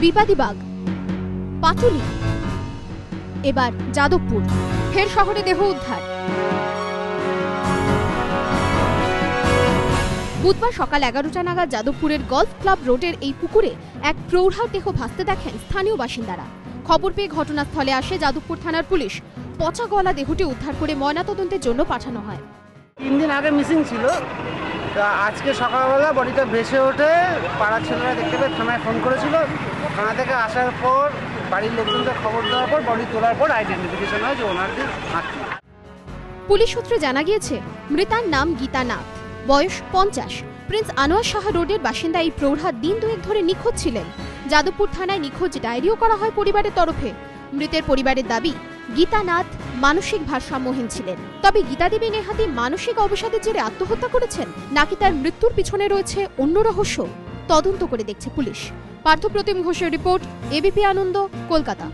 বিবাদী bug, Patuli, এবার যাদবপুর, ফের শহরে দেহ উদ্ধার। বুধবার সকাল 11টা নাগাদ যাদবপুরের গলফ ক্লাব রোডের এই পুকুরে এক প্রৌঢ়ার দেহ ভাসতে দেখেন স্থানীয় বাসিন্দারা। খবর পেয়ে ঘটনাস্থলে আসে যাদবপুর থানার পুলিশ। পচা গলা দেহটি উদ্ধার করে ময়নাতদন্তের জন্য পাঠানো হয়। 3 দিন আগে মিসিং ছিল, আজকে সকালবেলা বডিটা ভেসে ওঠে। পাড়ার ছেলেরা দেখতে পেয়ে থানায় ফোন করেছিল। থানা থেকে আসার পর বাড়ির লোকজনকে খবর দেওয়ার পর বডি তোলার পর আইডেন্টিফিকেশন হয় যে ওনারদের আত্মীয়। পুলিশ সূত্রে জানা গিয়েছে, মৃতার নাম গীতা নাথ, বয়স 50। প্রিন্স আনোয়ার শাহ রোডের বাসিন্দা এই প্রৌঢ়া দিন দুয়েক ধরে নিখোঁজ ছিলেন। যাদবপুর থানায় নিখোঁজ ডায়েরিও করা হয় পরিবারের তরফে। মৃতের পরিবারের দাবি, গীতা নাথ মানসিক ভারসাম্যহীন ছিলেন। তবে গীতা দেবী নেহাতি মানসিক অবসাদের জেরে আত্মহত্যা করেছেন নাকি তার মৃত্যুর পিছনে রয়েছে অন্য রহস্য, তদন্ত করে দেখছে পুলিশ। পার্থপ্রতিম ঘোষের রিপোর্ট, এবিপি আনন্দ, কলকাতা।